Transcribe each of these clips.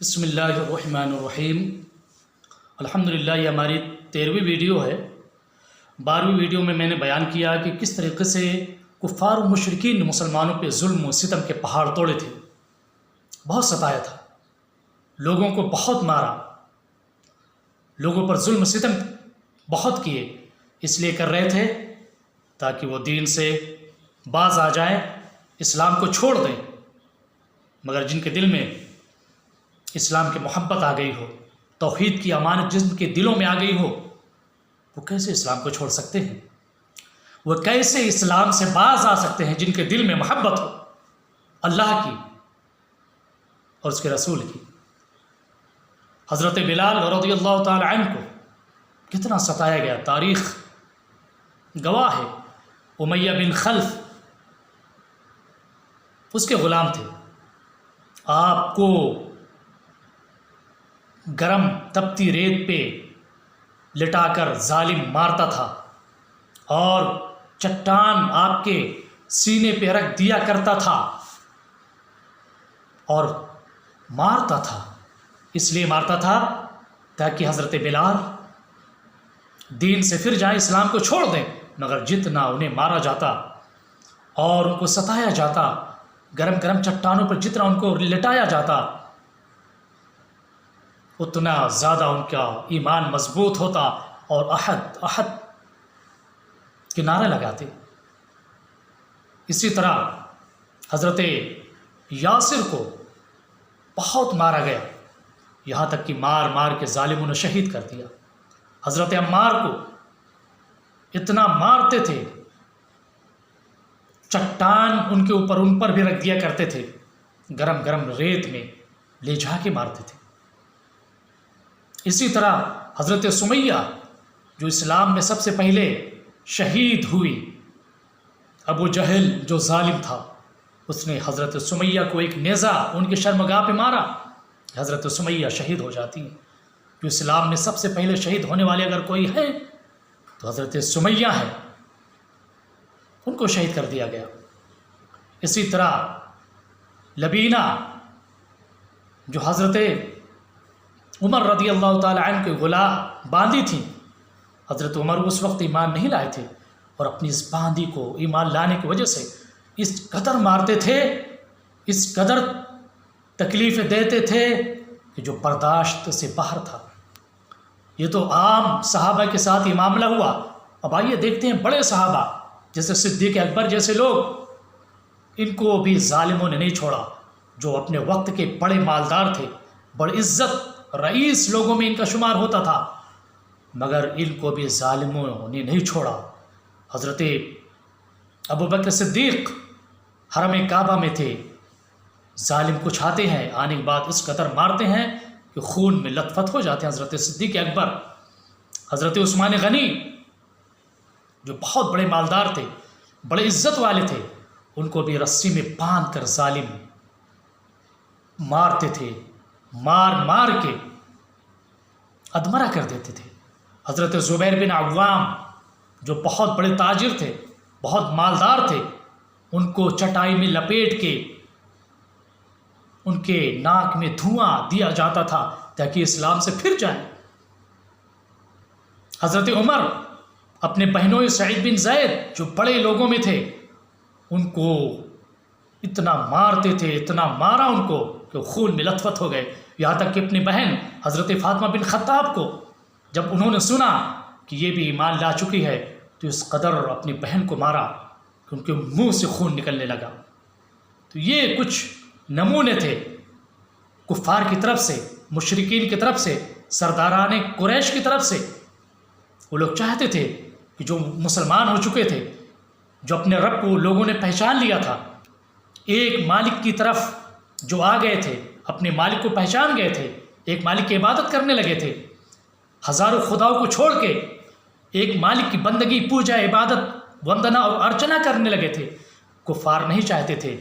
بسم اللہ الرحمن الرحیم۔ الحمدللہ، یہ ہماری 13ویں ویڈیو ہے۔ 12ویں ویڈیو میں نے بیان کیا کہ کس طریقے سے کفار و مشرکین نے مسلمانوں پہ ظلم و ستم کے پہاڑ توڑے تھے، بہت ستایا تھا، لوگوں کو بہت مارا، لوگوں پر ظلم و ستم بہت کیے، اس لیے کر رہے تھے تاکہ وہ دین سے باز آ جائیں، اسلام کو چھوڑ دیں۔ مگر جن کے دل میں اسلام کی محبت آ گئی ہو، توحید کی امانت جن کے دلوں میں آ گئی ہو، وہ کیسے اسلام کو چھوڑ سکتے ہیں؟ وہ کیسے اسلام سے باز آ سکتے ہیں جن کے دل میں محبت ہو اللہ کی اور اس کے رسول کی؟ حضرت بلال رضی اللہ تعالی عنہ کو کتنا ستایا گیا، تاریخ گواہ ہے۔ امیہ بن خلف اس کے غلام تھے، آپ کو گرم تپتی ریت پہ لٹا کر ظالم مارتا تھا اور چٹان آپ کے سینے پہ رکھ دیا کرتا تھا اور مارتا تھا۔ اس لیے مارتا تھا تاکہ حضرت بلال دین سے پھر جائیں، اسلام کو چھوڑ دیں۔ مگر جتنا انہیں مارا جاتا اور ان کو ستایا جاتا، گرم گرم چٹانوں پر جتنا ان کو لٹایا جاتا، اتنا زیادہ ان کا ایمان مضبوط ہوتا اور احد احد کے نعرے لگاتے۔ اسی طرح حضرت یاسر کو بہت مارا گیا، یہاں تک کہ مار مار کے ظالموں نے شہید کر دیا۔ حضرت عمار کو اتنا مارتے تھے، چٹان ان کے اوپر ان پر بھی رکھ دیا کرتے تھے، گرم گرم ریت میں لے جا کے مارتے تھے۔ اسی طرح حضرت سمیہ جو اسلام میں سب سے پہلے شہید ہوئی، ابو جہل جو ظالم تھا، اس نے حضرت سمیہ کو ایک نیزہ ان کی شرمگاہ پہ مارا، حضرت سمیہ شہید ہو جاتی ہیں۔ جو اسلام میں سب سے پہلے شہید ہونے والے اگر کوئی ہے تو حضرت سمیہ ہے، ان کو شہید کر دیا گیا۔ اسی طرح لبینہ جو حضرت عمر رضی اللہ تعالی عنہ کے غلام باندھی تھیں، حضرت عمر اس وقت ایمان نہیں لائے تھے اور اپنی اس باندھی کو ایمان لانے کی وجہ سے اس قدر مارتے تھے، اس قدر تکلیفیں دیتے تھے کہ جو برداشت سے باہر تھا۔ یہ تو عام صحابہ کے ساتھ یہ معاملہ ہوا، اب آئیے دیکھتے ہیں بڑے صحابہ جیسے صدیق اکبر جیسے لوگ، ان کو بھی ظالموں نے نہیں چھوڑا، جو اپنے وقت کے بڑے مالدار تھے، بڑے عزت رئیس لوگوں میں ان کا شمار ہوتا تھا، مگر ان کو بھی ظالموں نے نہیں چھوڑا۔ حضرت ابوبکر صدیق حرم کعبہ میں تھے، ظالم کچھ آتے ہیں، آنے کے بعد اس قدر مارتے ہیں کہ خون میں لت پت ہو جاتے ہیں۔ حضرت صدیق اکبر، حضرت عثمان غنی جو بہت بڑے مالدار تھے، بڑے عزت والے تھے، ان کو بھی رسی میں باندھ کر ظالم مارتے تھے، مار مار کے ادمرہ کر دیتے تھے۔ حضرت زبیر بن عوام جو بہت بڑے تاجر تھے، بہت مالدار تھے، ان کو چٹائی میں لپیٹ کے ان کے ناک میں دھواں دیا جاتا تھا تاکہ اسلام سے پھر جائیں۔ حضرت عمر اپنے بہنوئی سعید بن زید جو بڑے لوگوں میں تھے، ان کو اتنا مارتے تھے، اتنا مارا ان کو کہ خون میں لت پت ہو گئے۔ یہاں تک کہ اپنی بہن حضرت فاطمہ بن خطاب کو جب انہوں نے سنا کہ یہ بھی ایمان لا چکی ہے تو اس قدر اپنی بہن کو مارا کہ ان کے منہ سے خون نکلنے لگا۔ تو یہ کچھ نمونے تھے کفار کی طرف سے، مشرکین کی طرف سے، سرداران قریش کی طرف سے۔ وہ لوگ چاہتے تھے کہ جو مسلمان ہو چکے تھے، جو اپنے رب کو لوگوں نے پہچان لیا تھا، ایک مالک کی طرف جو آ گئے تھے، اپنے مالک کو پہچان گئے تھے، ایک مالک کی عبادت کرنے لگے تھے، ہزاروں خداؤں کو چھوڑ کے ایک مالک کی بندگی، پوجا، عبادت، وندنا اور ارچنا کرنے لگے تھے۔ کفار نہیں چاہتے تھے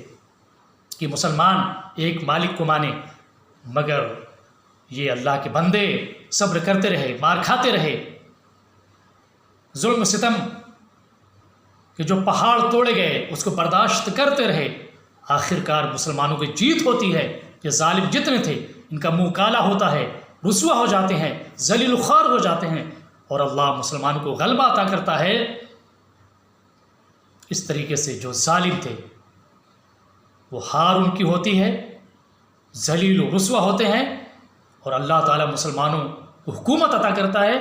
کہ مسلمان ایک مالک کو مانے، مگر یہ اللہ کے بندے صبر کرتے رہے، مار کھاتے رہے، ظلم و ستم کہ جو پہاڑ توڑے گئے اس کو برداشت کرتے رہے۔ آخر کار مسلمانوں کی جیت ہوتی ہے، یہ ظالم جتنے تھے ان کا منہ کالا ہوتا ہے، رسوا ہو جاتے ہیں، ذلیل و خوار ہو جاتے ہیں، اور اللہ مسلمان کو غلبہ عطا کرتا ہے۔ اس طریقے سے جو ظالم تھے وہ ہار ان کی ہوتی ہے، ذلیل و رسوا ہوتے ہیں، اور اللہ تعالیٰ مسلمانوں کو حکومت عطا کرتا ہے۔